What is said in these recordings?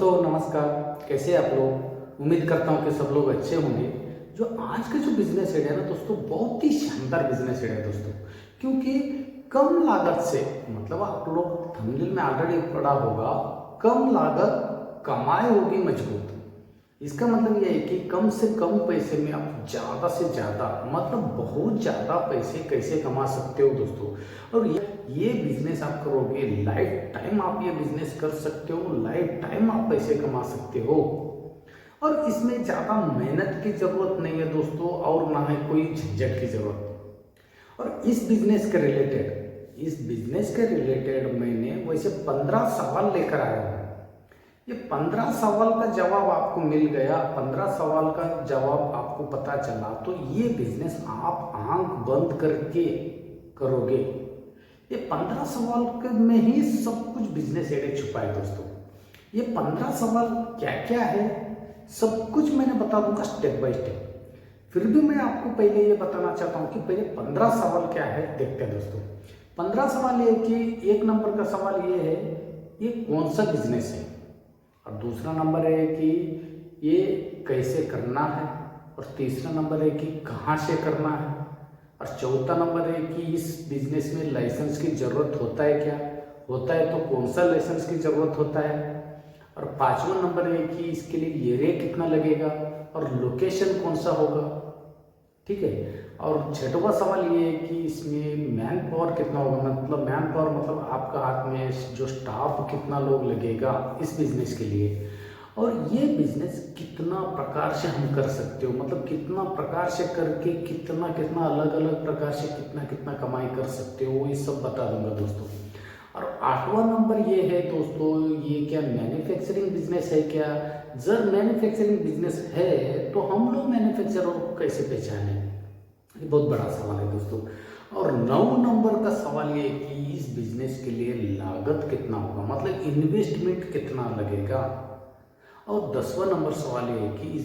दोस्तों नमस्कार, कैसे आप लोग। उम्मीद करता हूँ कि सब लोग अच्छे होंगे। जो आज का जो बिजनेस आइडिया है ना दोस्तों, बहुत ही शानदार बिजनेस आइडिया है दोस्तों, क्योंकि कम लागत से, मतलब आप लोग थंबनेल में ऑलरेडी पढ़ा होगा, कम लागत कमाई होगी मजबूत। इसका मतलब यह है कि कम से कम पैसे में आप ज़्यादा से ज़्यादा, मतलब बहुत ज़्यादा पैसे कैसे कमा सकते हो दोस्तों। और ये बिजनेस आप करोगे, लाइफ टाइम आप ये बिजनेस कर सकते हो, लाइफ टाइम आप पैसे कमा सकते हो। और इसमें ज़्यादा मेहनत की ज़रूरत नहीं है दोस्तों, और ना है कोई झंझट की ज़रूरत। और इस बिजनेस के रिलेटेड मैंने वैसे 15 सवाल लेकर आया हूँ। ये 15 सवाल का जवाब आपको मिल गया, 15 सवाल का जवाब आपको पता चला, तो ये बिजनेस आप आंख बंद करके करोगे। ये 15 सवाल में ही सब कुछ बिजनेस आइडिया छुपा है दोस्तों। ये 15 सवाल क्या क्या है, सब कुछ मैंने बता दूंगा स्टेप बाय स्टेप। फिर भी मैं आपको पहले ये बताना चाहता हूँ कि पहले 15 सवाल क्या है देखते हैं दोस्तों। 15 सवाल ये कि एक नंबर का सवाल ये है, ये कौन सा बिजनेस है। और दूसरा नंबर है कि ये कैसे करना है। और तीसरा नंबर है कि कहाँ से करना है। और चौथा नंबर है कि इस बिजनेस में लाइसेंस की ज़रूरत होता है क्या, होता है तो कौन सा लाइसेंस की ज़रूरत होता है। और पांचवा नंबर है कि इसके लिए एरिया कितना लगेगा और लोकेशन कौन सा होगा, ठीक है। और छठवां सवाल ये है कि इसमें मैन पावर कितना होगा, मतलब मैन पावर मतलब आपका हाथ में जो स्टाफ कितना लोग लगेगा इस बिजनेस के लिए। और ये बिजनेस कितना प्रकार से हम कर सकते हो, मतलब कितना प्रकार से करके कितना कितना अलग अलग प्रकार से कितना कितना कमाई कर सकते हो, ये सब बता दूंगा दोस्तों। और आठवां नंबर ये है दोस्तों, ये क्या मैन्युफैक्चरिंग बिजनेस है क्या। जब मैन्युफैक्चरिंग बिजनेस है तो हम लोग मैन्युफैक्चरर को कैसे पहचाने, ये बहुत बड़ा सवाल है दोस्तों। और 9 नंबर का सवाल ये है कि इस बिजनेस के लिए लागत कितना होगा, मतलब इन्वेस्टमेंट कितना लगेगा। और 10वां नंबर सवाल ये है कि इस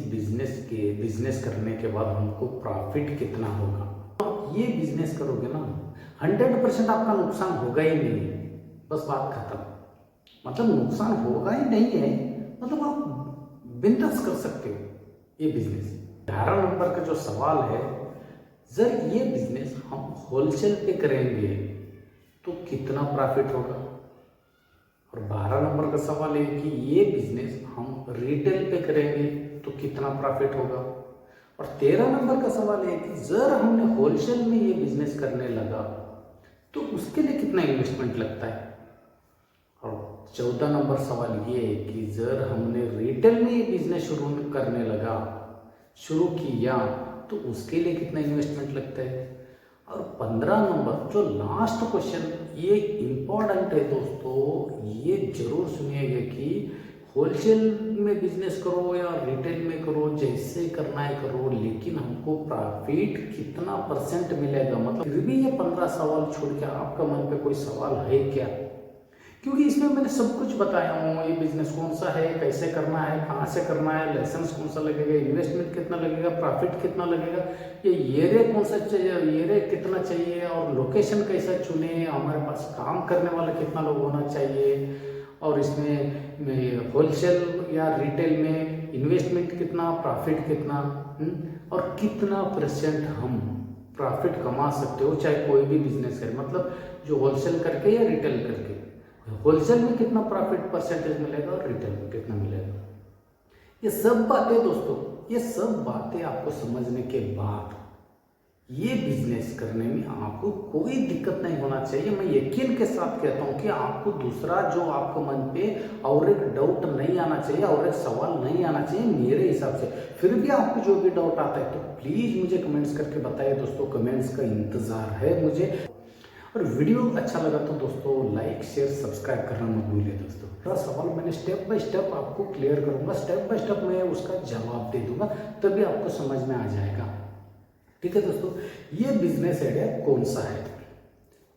बिजनेस करने के बाद हमको प्रॉफिट कितना होगा। आप ये बिजनेस करोगे ना, 100% आपका नुकसान होगा ही नहीं, बस बात खत्म। मतलब नुकसान होगा ही नहीं है, मतलब आप बिंदास कर सकते हो ये बिजनेस। 11 नंबर का जो सवाल है, जब ये बिजनेस हम होलसेल पे करेंगे तो कितना प्रॉफिट होगा। और 12 नंबर का सवाल है कि ये बिजनेस हम रिटेल पे करेंगे तो कितना प्रॉफिट होगा। और 13 नंबर का सवाल है कि जब हमने होलसेल में ये बिजनेस करने लगा तो उसके लिए कितना इन्वेस्टमेंट लगता है। और 14 नंबर सवाल ये है कि जब हमने रिटेल में ये बिजनेस शुरू किया तो उसके लिए कितना इन्वेस्टमेंट लगता है। और 15 नंबर जो लास्ट क्वेश्चन, ये इम्पॉर्टेंट है दोस्तों, ये जरूर सुनिएगा कि होलसेल में बिजनेस करो या रिटेल में करो, जैसे करना है करो, लेकिन हमको प्रॉफिट कितना % मिलेगा। मतलब फिर भी ये 15 सवाल छोड़ के आपका मन पे कोई सवाल है क्या, क्योंकि इसमें मैंने सब कुछ बताया हूँ। ये बिजनेस कौन सा है, कैसे करना है, कहाँ से करना है, लाइसेंस कौन सा लगेगा, इन्वेस्टमेंट कितना लगेगा, प्रॉफिट कितना लगेगा, ये एरिया कौन सा चाहिए, एरिया कितना चाहिए, और लोकेशन कैसा चुने, हमारे पास काम करने वाला कितना लोग होना चाहिए, और इसमें होलसेल या रिटेल में इन्वेस्टमेंट कितना, प्रॉफिट कितना, और कितना % हम प्रॉफिट कमा सकते हो चाहे कोई भी बिजनेस करे, मतलब जो होलसेल करके या रिटेल करके। होलसेल में कितना प्रॉफिट % मिलेगा और रिटेल में कितना मिलेगा। ये सब बातें दोस्तों, ये सब बातें आपको समझने के बाद ये बिजनेस करने में आपको कोई दिक्कत नहीं होना चाहिए। मैं यकीन के साथ कहता हूँ कि आपको दूसरा जो आपको मन पे और एक डाउट नहीं आना चाहिए, और एक सवाल नहीं आना चाहिए मेरे हिसाब से। फिर भी आपको जो भी डाउट आता है तो प्लीज़ मुझे कमेंट्स करके बताइए दोस्तों, कमेंट्स का इंतज़ार है मुझे। और वीडियो अच्छा लगा तो दोस्तों लाइक शेयर सब्सक्राइब करना मत भूलिए दोस्तों। हर सवाल मैंने स्टेप बाय स्टेप आपको क्लियर करूंगा, स्टेप बाय स्टेप मैं उसका जवाब दे दूंगा, तभी आपको समझ में आ जाएगा, ठीक है दोस्तों। ये बिजनेस आइडिया कौन सा है,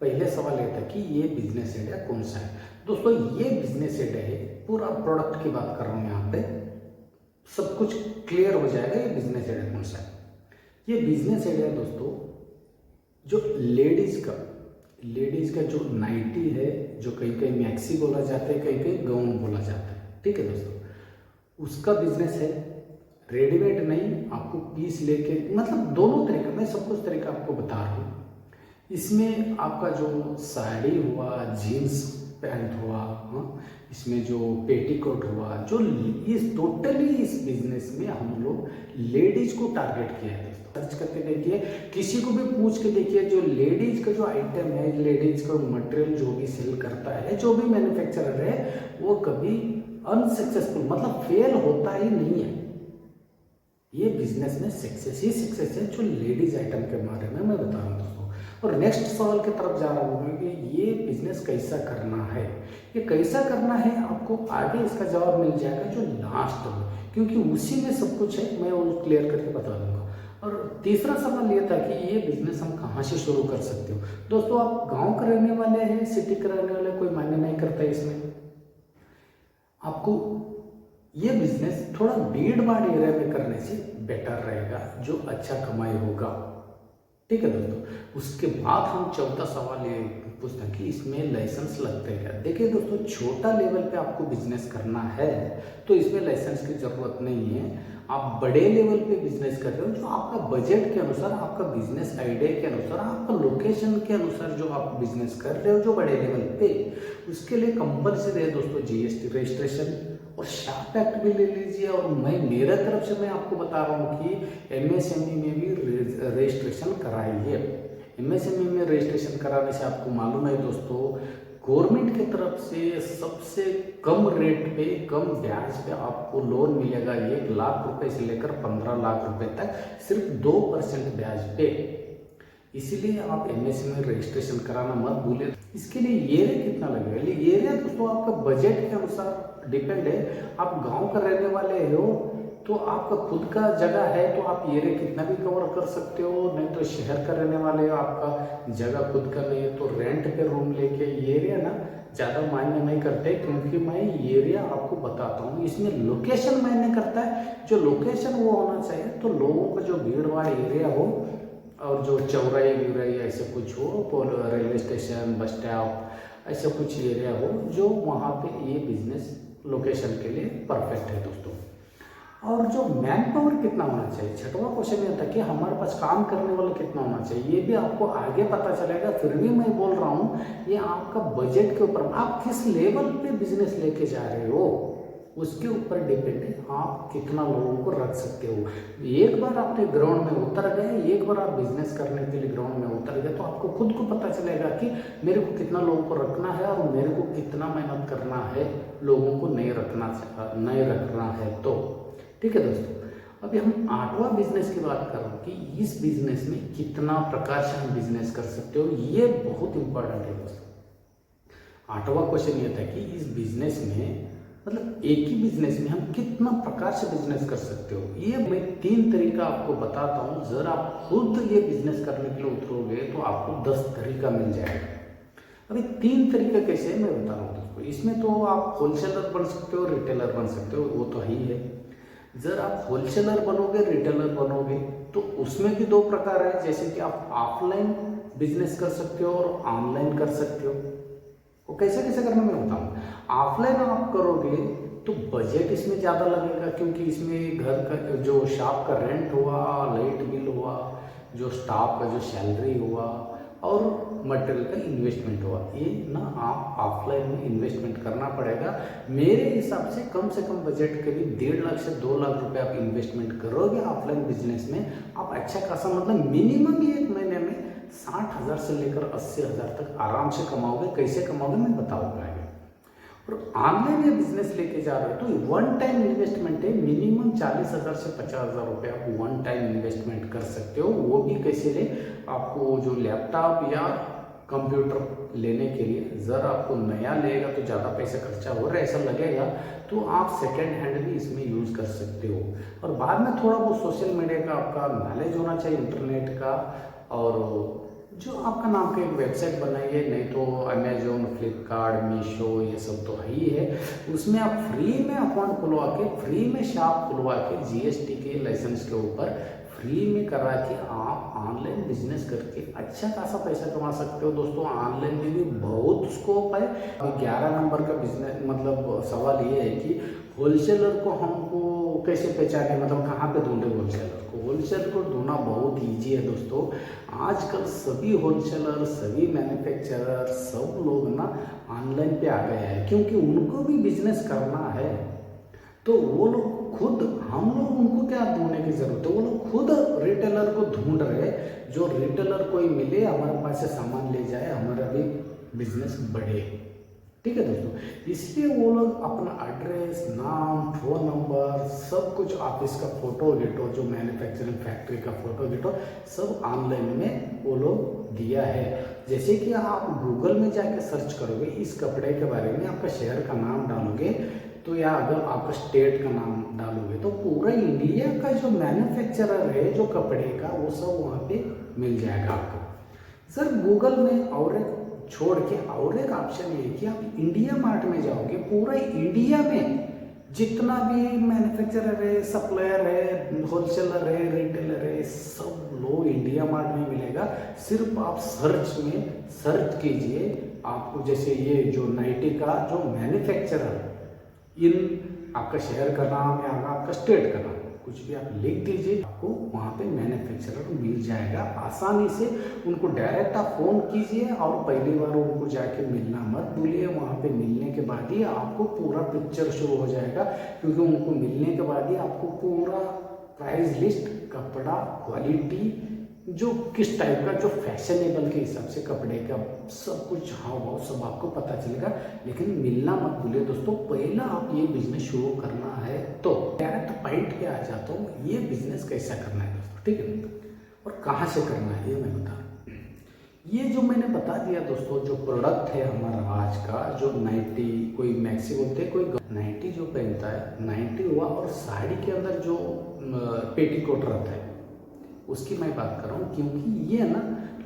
पहले सवाल ये था कि ये बिजनेस आइडिया कौन सा है दोस्तों। ये बिजनेस आइडिया है, पूरा प्रोडक्ट की बात कर रहा हूँ यहाँ पे, सब कुछ क्लियर हो जाएगा ये बिजनेस आइडिया कौन सा है। ये बिजनेस आइडिया दोस्तों जो लेडीज का जो नाइटी है, जो कहीं कहीं मैक्सी बोला जाता है, कहीं कहीं गाउन बोला जाता है, ठीक है दोस्तों। उसका बिजनेस है, रेडीमेड नहीं, आपको पीस लेके, मतलब दोनों तरीके, मैं सब कुछ तरीका आपको बता रहा हूँ। इसमें आपका जो साड़ी हुआ, जीन्स पैंट हुआ, हाँ, इसमें जो पेटीकोट हुआ, जो इस टोटली इस बिजनेस में हम लोग लेडीज को टारगेट किया है। सर्च करके देखिए, किसी को भी पूछ के देखिए, जो लेडीज का जो आइटम है, लेडीज का मटेरियल जो भी सेल करता है, जो भी मैन्युफैक्चरर है, वो कभी अनसक्सेसफुल मतलब फेल होता ही नहीं है। ये बिजनेस में सक्सेस ही सक्सेस है, जो लेडीज आइटम के बारे में मैं बता रहा हूँ दोस्तों। और नेक्स्ट सवाल की तरफ जा रहा हूँ कि ये बिजनेस कैसा करना है। ये कैसा करना है आपको आगे इसका जवाब मिल जाएगा जो लास्ट में, क्योंकि उसी में सब कुछ है, मैं वो क्लियर करके बता दूंगा। और तीसरा सवाल ये था कि ये बिजनेस हम कहाँ से शुरू कर सकते हो। दोस्तों, आप गाँव के रहने वाले हैं, सिटी के रहने वाले, कोई मायने नहीं करता इसमें। आपको ये बिजनेस थोड़ा भीड़ भाड़ एरिया में करने से बेटर रहेगा, जो अच्छा कमाई होगा। ठीक है दोस्तों, उसके बाद हम चौथा सवाल ये पूछते हैं कि इसमें लाइसेंस लगते हैं क्या। देखिए दोस्तों, छोटा लेवल पे आपको बिजनेस करना है तो इसमें लाइसेंस की जरूरत नहीं है। आप बड़े लेवल पे बिजनेस कर रहे हो, जो आपका बजट के अनुसार, आपका बिजनेस आइडिया के अनुसार, आपका लोकेशन के अनुसार जो आप बिजनेस कर रहे हो, जो बड़े लेवल पे, उसके लिए कंपलसरी है दोस्तों जीएसटी रजिस्ट्रेशन और शॉप एक्ट भी ले लीजिए। और मैं मेरे तरफ से मैं आपको बता रहा हूँ कि एमएसएमई में भी रजिस्ट्रेशन कराइए। एमएसएमई में रजिस्ट्रेशन कराने से आपको मालूम है दोस्तों, गवर्नमेंट की तरफ से सबसे कम रेट पे, कम ब्याज पे आपको लोन मिलेगा। 1 लाख रुपए से लेकर 15 लाख रुपए तक, सिर्फ 2% ब्याज पे। इसीलिए आप एमएसएमई में रजिस्ट्रेशन कराना मत भूलें। इसके लिए एरिया कितना लगेगा, एरिया दोस्तों आपका बजट के अनुसार डिपेंड है। आप गांव का रहने वाले हो तो आपका खुद का जगह है तो आप एरिया कितना भी कवर कर सकते हो। नहीं तो शहर का रहने वाले हो, आपका जगह खुद का नहीं है तो रेंट पे रूम लेके, एरिया ना ज़्यादा मायने नहीं करते। क्योंकि मैं एरिया आपको बताता हूँ, इसमें लोकेशन मायने करता है। जो लोकेशन वो होना चाहिए तो लोगों का जो भीड़ भाड़ एरिया हो, और जो चौराहे गिराई ऐसे कुछ हो, रेलवे स्टेशन, बस स्टॉप, ऐसा कुछ एरिया हो जो वहाँ पे ये बिजनेस लोकेशन के लिए परफेक्ट है दोस्तों। और जो मैन पावर कितना होना चाहिए, छठवां क्वेश्चन ये था कि हमारे पास काम करने वाला कितना होना चाहिए, ये भी आपको आगे पता चलेगा। फिर भी मैं बोल रहा हूँ, ये आपका बजट के ऊपर, आप किस लेवल पे बिजनेस लेके जा रहे हो उसके ऊपर डिपेंड है, आप कितना लोगों को रख सकते हो। एक बार आपने ग्राउंड में उतर गए, एक बार आप बिजनेस करने के लिए ग्राउंड में उतर गए, तो आपको खुद को पता चलेगा कि मेरे को कितना लोगों को रखना है और मेरे को कितना मेहनत करना है लोगों को नहीं रखना है। तो ठीक है दोस्तों, अभी हम 8वां बिजनेस की बात कर रहे हैं कि इस बिजनेस में कितना प्रकार से हम बिजनेस कर सकते हो। ये बहुत इंपॉर्टेंट है दोस्तों। 8वां क्वेश्चन ये था कि इस बिजनेस में, मतलब एक ही बिजनेस में हम कितना प्रकार से बिजनेस कर सकते हो। ये मैं 3 तरीका आपको बताता हूँ। जरा आप खुद ये बिजनेस करने के लिए उतरोगे तो आपको 10 तरीका मिल जाएगा। अभी 3 तरीका कैसे है मैं बता रहा हूँ दोस्तों। इसमें तो आप होलसेलर बन सकते हो, रिटेलर बन सकते हो, वो तो ही है। जर आप होलसेलर बनोगे, रिटेलर बनोगे तो उसमें भी 2 प्रकार है। जैसे कि आप ऑफलाइन बिजनेस कर सकते हो और ऑनलाइन कर सकते हो। वो कैसे कैसे करना मैं बताऊँ। ऑफलाइन आप करोगे तो बजट इसमें ज़्यादा लगेगा, क्योंकि इसमें घर का जो शॉप का रेंट हुआ, लाइट बिल हुआ, जो स्टाफ का जो सैलरी हुआ और मटेरियल का इन्वेस्टमेंट हुआ, ये ना आप ऑफलाइन में इन्वेस्टमेंट करना पड़ेगा। मेरे हिसाब से कम बजट के भी 1.5 लाख से 2 लाख रुपए आप इन्वेस्टमेंट करोगे ऑफलाइन बिजनेस में, आप अच्छा खासा, मतलब मिनिमम ही 1 महीने में 60,000 से लेकर 80,000 तक आराम से कमाओगे। कैसे कमाओगे मैं बताऊंगा। और ऑनलाइन ये बिजनेस लेके जा रहे हो तो 1 टाइम इन्वेस्टमेंट है, मिनिमम 40,000 से 50,000 रुपये आप 1 टाइम इन्वेस्टमेंट कर सकते हो। वो भी कैसे ले, आपको जो लैपटॉप या कंप्यूटर लेने के लिए, जर आपको नया लेगा तो ज़्यादा पैसा खर्चा हो रहा है ऐसा लगेगा, तो आप सेकेंड हैंड भी इसमें यूज़ कर सकते हो। और बाद में थोड़ा बहुत सोशल मीडिया का आपका नॉलेज होना चाहिए, इंटरनेट का, और जो आपका नाम का एक वेबसाइट बनाइए, नहीं तो अमेजोन, फ्लिपकार्ट, मीशो, ये सब तो ही है। उसमें आप फ्री में अकाउंट खुलवा के, फ्री में शॉप खुलवा के, जीएसटी के लाइसेंस के ऊपर फ्री में करा के आप ऑनलाइन बिजनेस करके अच्छा खासा पैसा कमा सकते हो दोस्तों। ऑनलाइन में भी बहुत स्कोप है। 11 नंबर का बिजनेस, मतलब सवाल ये है कि होलसेलर को हमको कैसे पहचाने, मतलब कहाँ पे ढूंढे होलसेलर को? होलसेलर को ढूंढना बहुत इजी है दोस्तों। आजकल सभी होलसेलर, सभी मैन्युफैक्चरर, सब लोग ना ऑनलाइन पे आ गए हैं, क्योंकि उनको भी बिजनेस करना है। तो वो लोग खुद, हम लोग उनको क्या ढूंढने की जरूरत है, वो लोग खुद रिटेलर को ढूंढ रहे। जो रिटेलर कोई मिले, हमारे पास से सामान ले जाए, हमारा भी बिजनेस बढ़े। ठीक है दोस्तों, इसलिए वो लोग अपना एड्रेस, नाम, फोन नंबर, सब कुछ, ऑफिस का फोटो गिटो, जो मैन्युफैक्चरिंग फैक्ट्री का फोटो गिटो, सब ऑनलाइन में वो लोग दिया है। जैसे कि आप गूगल में जाके सर्च करोगे इस कपड़े के बारे में, आपका शहर का नाम डालोगे तो, या अगर आपका स्टेट का नाम डालोगे तो पूरा इंडिया का जो मैन्युफैक्चरर है जो कपड़े का, वो सब वहाँ पे मिल जाएगा आपको। सर गूगल में और एक छोड़ के और एक ऑप्शन ये कि आप इंडिया मार्ट में जाओगे, पूरा इंडिया में जितना भी मैन्युफैक्चरर है, सप्लायर है, होलसेलर है, रिटेलर है, सब लोग इंडिया मार्ट में मिलेगा। सिर्फ आप सर्च में सर्च कीजिए, आपको जैसे ये जो नाइटी का जो मैन्युफैक्चरर, इन आपका शहर का नाम या आपका स्टेट का नाम कुछ भी आप लिख दीजिए, आपको वहाँ पे मैन्युफैक्चरर मिल जाएगा आसानी से। उनको डायरेक्ट आप फोन कीजिए और पहली बार उनको जाके मिलना मत भूलिए। वहाँ पे मिलने के बाद ही आपको पूरा पिक्चर शो हो जाएगा, क्योंकि उनको मिलने के बाद ही आपको पूरा प्राइस लिस्ट, कपड़ा, क्वालिटी, जो किस टाइप का, जो फैशनेबल के हिसाब से कपड़े का सब कुछ हाव भाव सब आपको पता चलेगा। लेकिन मिलना मत भूलिए दोस्तों। पहला आप ये बिजनेस शुरू करना है तो डायरेक्ट पॉइंट पे आ जाता हूँ, ये बिजनेस कैसा करना है दोस्तों, ठीक है, और कहाँ से करना है ये मैं बता रहा हूँ। ये जो मैंने बता दिया दोस्तों, जो प्रोडक्ट है हमारा आज का, जो नाइटी, कोई मैक्सी बोलते हैं, कोई नाइटी जो पहनता है, नाइटी हुआ, और साड़ी के अंदर जो पेटीकोट रहता है उसकी मैं बात कर रहा हूँ। क्योंकि ये ना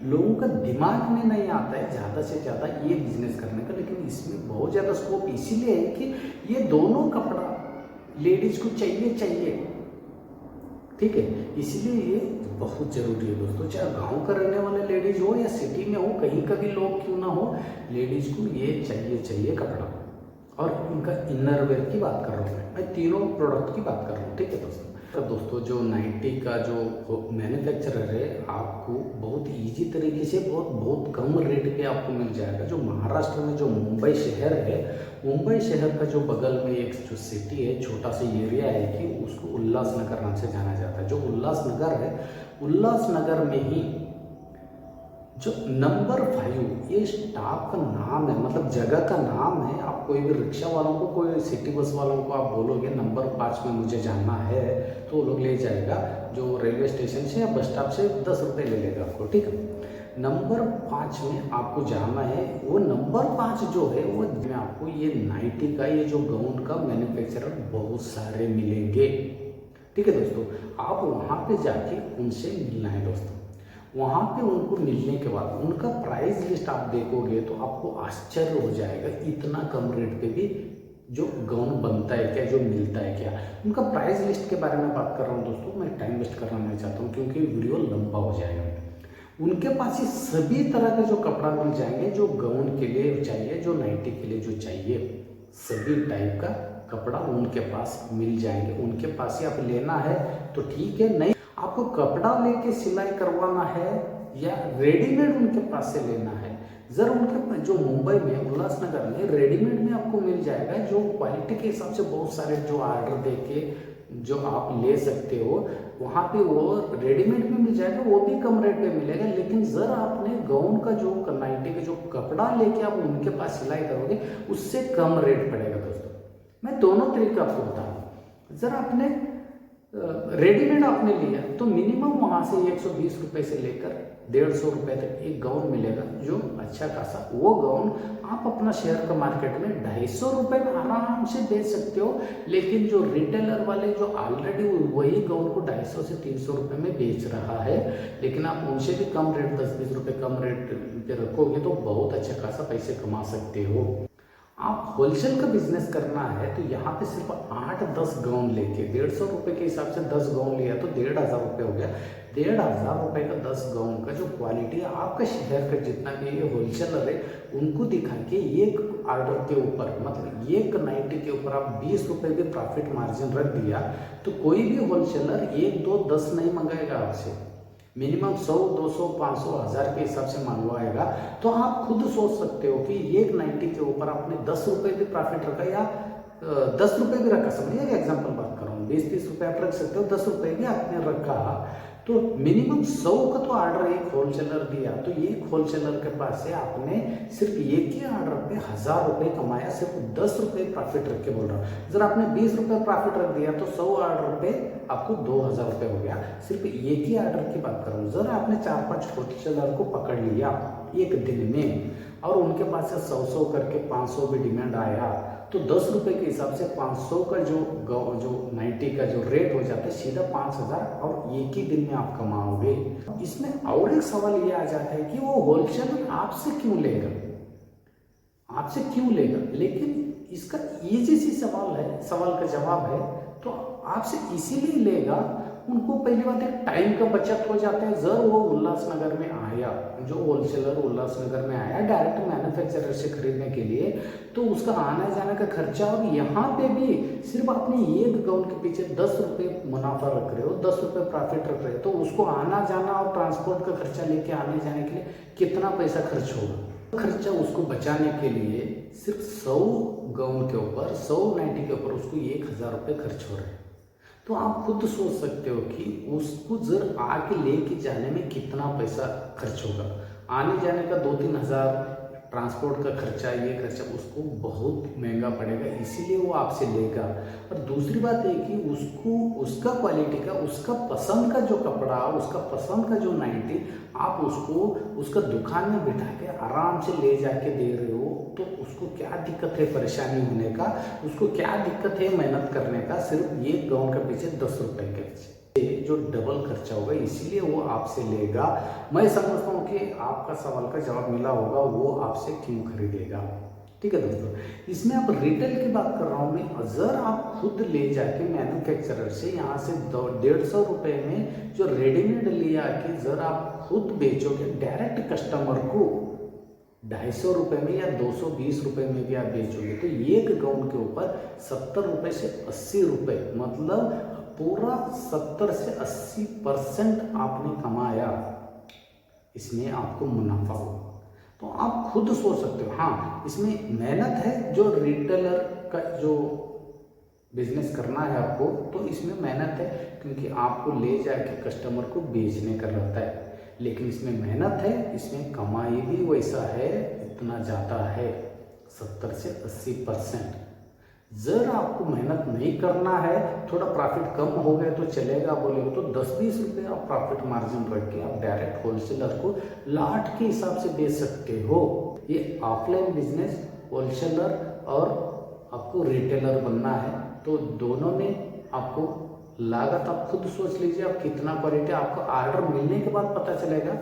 लोगों का दिमाग में नहीं आता है ज़्यादा से ज़्यादा ये बिजनेस करने का, लेकिन इसमें बहुत ज़्यादा स्कोप इसीलिए है कि ये दोनों कपड़ा लेडीज को चाहिए, ठीक है, इसलिए ये बहुत ज़रूरी है दोस्तों। चाहे गांव का रहने वाले लेडीज हो या सिटी में हो, कहीं का भी लोग क्यों ना हो, लेडीज को ये चाहिए कपड़ा। और उनका इनर वेयर की बात कर रहा हूँ मैं तीनों प्रोडक्ट की बात कर रहा हूँ, ठीक है दोस्तों। तो दोस्तों जो नाइटी का जो मैन्युफैक्चरर है, आपको बहुत इजी तरीके से बहुत कम रेट पे आपको मिल जाएगा। जो महाराष्ट्र में जो मुंबई शहर है, मुंबई शहर का जो बगल में एक जो सिटी है, छोटा सा एरिया है कि उसको उल्लासनगर नाम से जाना जाता है। जो उल्लासनगर है, उल्लासनगर में ही जो नंबर 5, ये स्टाफ का नाम है, मतलब जगह का नाम है। आप कोई भी रिक्शा वालों को, कोई सिटी बस वालों को आप बोलोगे नंबर 5 में मुझे जाना है, तो वो लोग ले जाएगा। जो रेलवे स्टेशन से या बस स्टॉप से 10 रुपये ले लेगा आपको, ठीक है। नंबर 5 में आपको जाना है। वो नंबर 5 जो है वो में आपको ये नाइटी का, ये जो गाउन का मैन्युफैक्चरर बहुत सारे मिलेंगे, ठीक है दोस्तों। आप वहाँ पे जाके उनसे मिलना है दोस्तों। वहाँ पे उनको मिलने के बाद उनका प्राइस लिस्ट आप देखोगे तो आपको आश्चर्य हो जाएगा, इतना कम रेट पे भी जो गाउन बनता है क्या, जो मिलता है क्या। उनका प्राइस लिस्ट के बारे में बात कर रहा हूँ दोस्तों, मैं टाइम वेस्ट करना नहीं चाहता हूँ क्योंकि वीडियो लंबा हो जाएगा। उनके पास ही सभी तरह के जो कपड़ा मिल जाएंगे, जो गाउन के लिए चाहिए, जो नाइटी के लिए जो चाहिए, सभी टाइप का कपड़ा उनके पास मिल जाएंगे। उनके पास ही आप लेना है तो ठीक है, नहीं आपको कपड़ा लेके सिलाई करवाना है या रेडीमेड उनके पास से लेना है। जर उनके जो मुंबई में उल्लासनगर में रेडीमेड में आपको मिल जाएगा, जो क्वालिटी के हिसाब से बहुत सारे जो ऑर्डर देके जो आप ले सकते हो, वहाँ पे वो रेडीमेड में मिल जाएगा, वो भी कम रेट पे मिलेगा। लेकिन जर आपने गाउन का जो नाइटी का जो कपड़ा लेके आप उनके पास सिलाई करोगे, उससे कम रेट पड़ेगा दोस्तों। मैं दोनों तरीके आपको बता रहा हूँ। जर आपने रेडीमेड आपने लिया तो मिनिमम वहाँ से 120 रुपये से लेकर 150 रुपये तक एक गाउन मिलेगा, जो अच्छा खासा। वो गाउन आप अपना शहर का मार्केट में 250 रुपये में आराम से बेच सकते हो। लेकिन जो रिटेलर वाले जो ऑलरेडी वही गाउन को 250 से 300 रुपये में बेच रहा है, लेकिन आप उनसे भी कम रेट 10-20 रुपये कम रेट पे रखोगे तो बहुत अच्छा खासा पैसे कमा सकते हो। आप होलसेल का बिजनेस करना है तो यहाँ पे सिर्फ 8-10 गाउन लेके 150 रुपये के हिसाब से 10 गाउन लिया तो 1500 रुपये हो गया। 1500 रुपये का 10 गाउन का जो क्वालिटी है, आपका शहर का जितना भी होलसेलर है उनको दिखा के एक ऑर्डर के ऊपर, मतलब एक नाइटी के ऊपर आप 20 रुपये भी प्रॉफिट मार्जिन रख दिया तो कोई भी होलसेलर 1, 2, 10 नहीं मंगाएगा आपसे, मिनिमम 100, 200, 500, 1000 के हिसाब से मंगवाएगा। तो आप खुद सोच सकते हो कि एक नाइटी के ऊपर आपने 10 रुपये भी प्रॉफिट रखा या 10 रुपये भी रखा, समझिए एग्जाम्पल बात कर रहा हूँ, 20-30 रुपये आप रख सकते हो, 10 रुपये भी आपने रखा तो मिनिमम 100 का तो ऑर्डर एक होलसेलर दिया, तो एक होलसेलर के पास से आपने सिर्फ एक ही ऑर्डर पे 1000 रुपये कमाया, सिर्फ 10 रुपये प्रॉफिट रख के बोल रहा हूँ। अगर आपने 20 रुपये प्रॉफिट रख दिया तो 100 ऑर्डर पे आपको 2000 रुपये हो गया, सिर्फ एक ही ऑर्डर की बात कर रहा हूँ। जरा आपने 4-5 होलसेलर को पकड़ लिया एक दिन में और उनके पास से 100 करके 500 भी डिमांड आया तो 10 रुपये के हिसाब से 500 का जो नाइटी का जो रेट हो जाता है सीधा 5000 और एक ही दिन में आप कमाओगे। इसमें और एक सवाल ये आ जाता है कि वो होलसेलर आपसे क्यों लेगा, आपसे क्यों लेगा? लेकिन इसका इजी सी सवाल का जवाब है, तो आपसे इसीलिए लेगा, उनको पहली बात है टाइम का बचत हो जाता है। जब वो उल्लासनगर में आया, जो होलसेलर उल्लासनगर में आया डायरेक्ट मैन्युफैक्चरर से खरीदने के लिए, तो उसका आने जाने का खर्चा, और यहाँ पे भी सिर्फ आपने एक गाउन के पीछे 10 रुपये मुनाफा रख रहे हो, 10 रुपये प्रॉफिट रख रहे हो, तो उसको आना जाना और ट्रांसपोर्ट का खर्चा लेके आने जाने के लिए कितना पैसा खर्च होगा? खर्चा उसको बचाने के लिए सिर्फ 100 गाउन के ऊपर, 100 नाइटी के ऊपर उसको 1000 रुपये खर्च हो रहे हैं। तो आप खुद सोच सकते हो कि उसको जर आके लेके जाने में कितना पैसा खर्च होगा। आने जाने का 2-3 हज़ार, ट्रांसपोर्ट का खर्चा, ये खर्चा उसको बहुत महंगा पड़ेगा, इसीलिए वो आपसे लेगा। और दूसरी बात है कि उसको उसका क्वालिटी का, उसका पसंद का जो कपड़ा, उसका पसंद का जो नाइटी आप उसको उसका दुकान में बिठा के आराम से ले जाके दे रहे हो, तो उसको क्या दिक्कत है परेशानी होने का, उसको क्या दिक्कत है मेहनत करने का, सिर्फ ये गाउन के पीछे 10 रुपये के पीछे जो डबल खर्चा होगा, इसीलिए वो आपसे लेगा। मैं समझता हूँ कि आपका सवाल का जवाब मिला होगा, वो आपसे क्यों खरीदेगा। ठीक है दोस्तों, इसमें आप रिटेल की बात कर रहा हूँ मैं। अगर आप खुद ले जाके मैन्युफैक्चरर से यहाँ से 150 रुपये में जो रेडीमेड लिया कि जर आप खुद बेचोगे डायरेक्ट कस्टमर को 250 रुपये में या 220 रुपये में भी आप बेचोगे, तो एक गाउन के ऊपर 70 रुपये से 80 रुपये, मतलब पूरा 70 से 80% आपने कमाया, इसमें आपको मुनाफा हो। तो आप खुद सोच सकते हो। हाँ, इसमें मेहनत है, जो रिटेलर का जो बिजनेस करना है आपको, तो इसमें मेहनत है, क्योंकि आपको ले जाके कस्टमर को बेचने का रहता है, लेकिन इसमें मेहनत है, इसमें कमाई भी वैसा है, इतना ज़्यादा है, 70 से 80%। जर आपको मेहनत नहीं करना है, थोड़ा प्रॉफिट कम हो गया तो चलेगा बोलेगा, तो 10-20 रुपये आप प्रॉफिट मार्जिन रख के आप डायरेक्ट होलसेलर को लाट के हिसाब से बेच सकते हो। ये ऑफलाइन बिजनेस, होलसेलर और आपको रिटेलर बनना है, तो दोनों में आपको लागत आप खुद सोच लीजिए, आप कितना क्वालिटी, आपको ऑर्डर मिलने के बाद पता चलेगा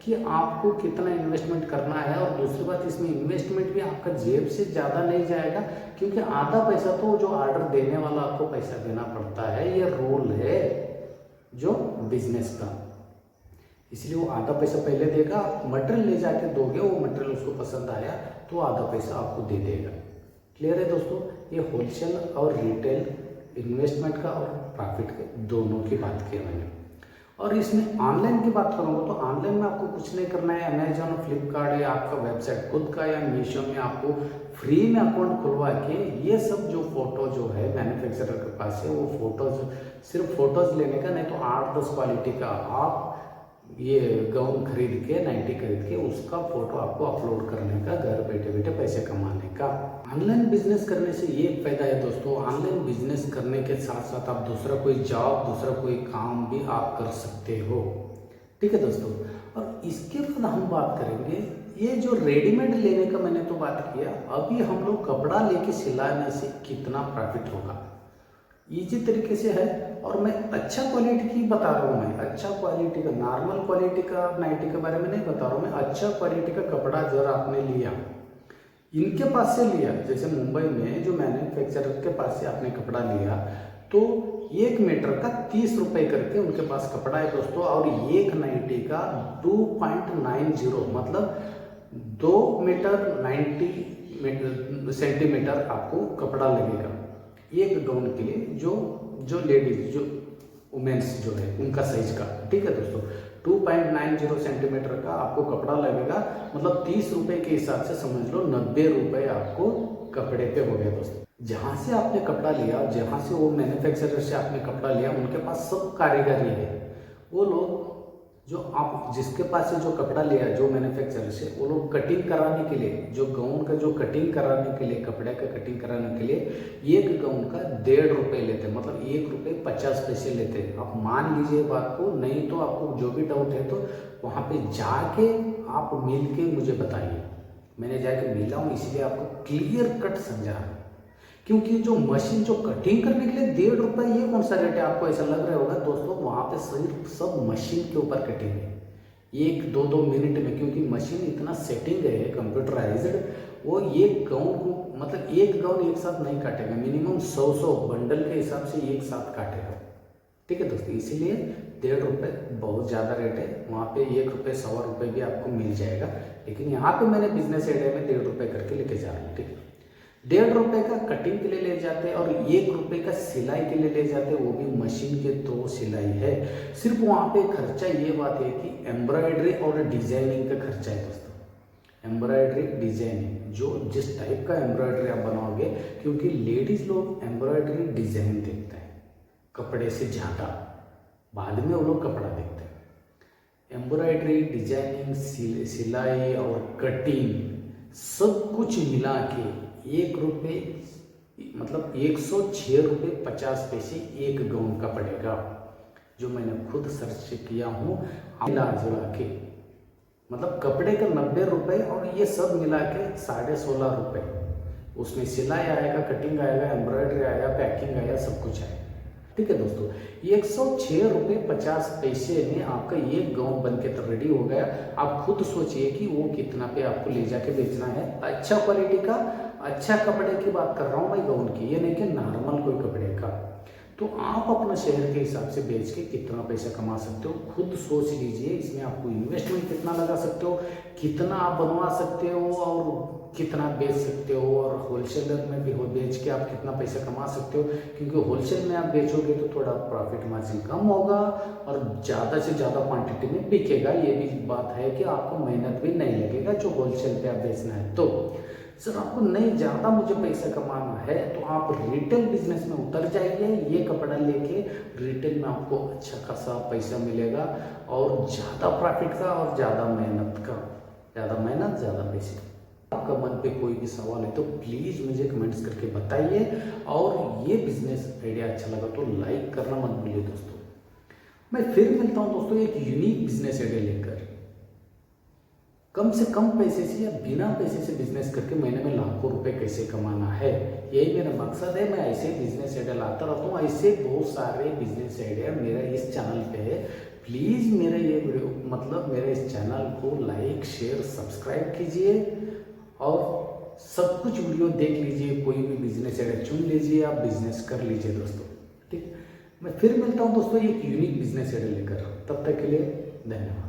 कि आपको कितना इन्वेस्टमेंट करना है। और दूसरी बात, इसमें इन्वेस्टमेंट भी आपका जेब से ज़्यादा नहीं जाएगा, क्योंकि आधा पैसा तो जो ऑर्डर देने वाला आपको पैसा देना पड़ता है, ये रोल है जो बिजनेस का, इसलिए वो आधा पैसा पहले देगा। मटेरियल ले जाके दोगे, वो मटेरियल उसको पसंद आया तो आधा पैसा आपको दे देगा। क्लियर है दोस्तों, ये होलसेल और रिटेल इन्वेस्टमेंट का और प्रॉफिट के दोनों की बात की मैंने। और इसमें ऑनलाइन की बात करूँगा तो ऑनलाइन में आपको कुछ नहीं करना है। अमेजॉन, फ्लिपकार्ट या आपका वेबसाइट खुद का या मीशो में आपको फ्री में अकाउंट खुलवा के ये सब जो फोटो जो है मैन्युफैक्चरर के पास है, वो फोटोज सिर्फ फोटोज लेने का नहीं, तो 8-10 क्वालिटी का आप ये गाउन खरीद के, नाइटी खरीद के उसका फोटो आपको अपलोड करने का, घर बैठे बैठे पैसे कमाने का। ऑनलाइन बिजनेस करने से ये फायदा है दोस्तों, ऑनलाइन बिजनेस करने के साथ साथ आप दूसरा कोई जॉब, दूसरा कोई काम भी आप कर सकते हो। ठीक है दोस्तों, और इसके बाद हम बात करेंगे ये जो रेडीमेड लेने का मैंने तो बात किया, अभी हम लोग कपड़ा लेके सिलाने से कितना प्रॉफिट होगा, इजी तरीके से है। और मैं अच्छा क्वालिटी की बता रहा हूँ, मैं अच्छा क्वालिटी का, नॉर्मल क्वालिटी का नाइटी के बारे में नहीं बता रहा हूँ मैं। अच्छा क्वालिटी का कपड़ा जरा आपने लिया, इनके पास से लिया, जैसे मुंबई में जो मैन्युफैक्चरर के पास से आपने कपड़ा लिया, तो 1 मीटर का 30 रुपये करके उनके पास कपड़ा है दोस्तों, और एक नाइटी का 2.90, मतलब 2 मीटर 90 सेंटीमीटर आपको कपड़ा लगेगा एक गाउन के लिए, जो लेडीज जो वुमेन्स जो है उनका साइज का। ठीक है दोस्तों, 2.90 सेंटीमीटर का आपको कपड़ा लगेगा, मतलब 30 रुपए के हिसाब से समझ लो 90 रुपए आपको कपड़े पे हो गए दोस्तों। जहाँ से आपने कपड़ा लिया, जहाँ से वो मैन्युफैक्चरर से आपने कपड़ा लिया, उनके पास सब कारीगरी है। वो लोग जो आप जिसके पास से जो कपड़ा लिया जो मैन्युफैक्चरर से, वो लोग कटिंग कराने के लिए, जो गाउन का जो कटिंग कराने के लिए, कपड़े का कटिंग कराने के लिए एक गाउन का 1.5 रुपये लेते, मतलब 1 रुपये 50 पैसे लेते। आप मान लीजिए बात को, नहीं तो आपको जो भी डाउट है तो वहाँ पे जाके आप मिल के मुझे बताइए। मैंने जाके मिला हूँ, इसलिए आपको क्लियर कट समझा है। क्योंकि जो मशीन जो कटिंग करने के लिए 1.5 रुपये, ये कौन सा रेट है? आपको ऐसा लग रहा होगा दोस्तों, वहाँ पे सिर्फ सब मशीन के ऊपर कटिंग है 1-2 मिनट में, क्योंकि मशीन इतना सेटिंग है कंप्यूटराइज्ड, वो एक गाउन को, मतलब एक गाउन एक साथ नहीं काटेगा, मिनिमम 100 बंडल के हिसाब से एक साथ काटेगा। ठीक है दोस्तों, इसीलिए 1.5 रुपये बहुत ज़्यादा रेट है। वहाँ पे 1 रुपये 100 रुपये भी आपको मिल जाएगा, लेकिन यहाँ पे मैंने बिजनेस एरिया में 1.5 रुपये करके लेके जा रहा हूँ। ठीक है, 1.5 रुपये का कटिंग के लिए ले जाते हैं और 1 रुपये का सिलाई के लिए ले जाते हैं, वो भी मशीन के थ्रू सिलाई है। सिर्फ वहाँ पे खर्चा ये बात है कि एम्ब्रॉयडरी और डिजाइनिंग का खर्चा है दोस्तों। एम्ब्रॉयडरी डिजाइनिंग, जो जिस टाइप का एम्ब्रॉयडरी आप बनाओगे, क्योंकि लेडीज लोग एम्ब्रॉयडरी डिजाइन देखते हैं कपड़े से ज़्यादा, बाद में वो लोग कपड़ा देखते हैं। एम्ब्रॉयडरी डिजाइनिंग, सिलाई और कटिंग सब कुछ मिला के 1 रुपये, मतलब 106 रुपये 50 पैसे एक गाउन का पड़ेगा, जो मैंने खुद सर्च किया हूँ मिला जुला के। मतलब कपड़े का 90 रुपये और ये सब मिला के 16.5 रुपये। उसमें सिलाई आएगा, कटिंग आएगा, एम्ब्रॉयडरी आएगा, पैकिंग आएगा, सब कुछ आएगा। ठीक है दोस्तों, 106 रुपये 50 पैसे में आपका एक गाउन बन के तो रेडी हो गया। आप खुद सोचिए कि वो कितना पे आपको ले जाके बेचना है। अच्छा क्वालिटी का, अच्छा कपड़े की बात कर रहा हूँ भाई, गाउन की, ये नहीं कि नॉर्मल कोई कपड़े का। तो आप अपना शहर के हिसाब से बेच के कितना पैसा कमा सकते हो, खुद सोच लीजिए। इसमें आपको इन्वेस्टमेंट कितना लगा सकते हो, कितना आप बनवा सकते हो और कितना बेच सकते हो, और होलसेलर में भी बेच के आप कितना पैसा कमा सकते हो। क्योंकि होलसेल में आप बेचोगे तो थोड़ा प्रॉफिट मार्जिन कम होगा और ज़्यादा से ज़्यादा क्वांटिटी में बिकेगा। ये भी बात है कि आपको मेहनत भी नहीं लगेगा जो होलसेल पे आप बेचना है। तो सर आपको नहीं ज़्यादा मुझे पैसा कमाना है तो आप रिटेल बिजनेस में उतर जाइए। ये कपड़ा लेके रिटेल में आपको अच्छा खासा पैसा मिलेगा और ज़्यादा प्रॉफिट का और ज़्यादा मेहनत का, ज़्यादा मेहनत ज़्यादा पैसे। आपका मन पे कोई भी सवाल है तो प्लीज़ मुझे कमेंट्स करके बताइए, और ये बिजनेस आइडिया अच्छा लगा तो लाइक करना मत भूलिए दोस्तों। मैं फिर मिलता हूँ दोस्तों एक यूनिक बिजनेस आइडिया लेकर। कम से कम पैसे से या बिना पैसे से बिजनेस करके महीने में लाखों रुपए कैसे कमाना है, यही मेरा मकसद है। मैं ऐसे बिजनेस आइडिया लाता रहता हूँ। ऐसे बहुत सारे बिजनेस आइडिया मेरा इस चैनल पे है। प्लीज़ मेरे ये वीडियो, मतलब मेरे इस चैनल को लाइक, शेयर, सब्सक्राइब कीजिए और सब कुछ वीडियो देख लीजिए। कोई भी बिजनेस आइडिया चुन लीजिए, आप बिजनेस कर लीजिए दोस्तों। ठीक, मैं फिर मिलता हूँ दोस्तों एक यूनिक बिजनेस आइडिया लेकर। तब तक के लिए धन्यवाद।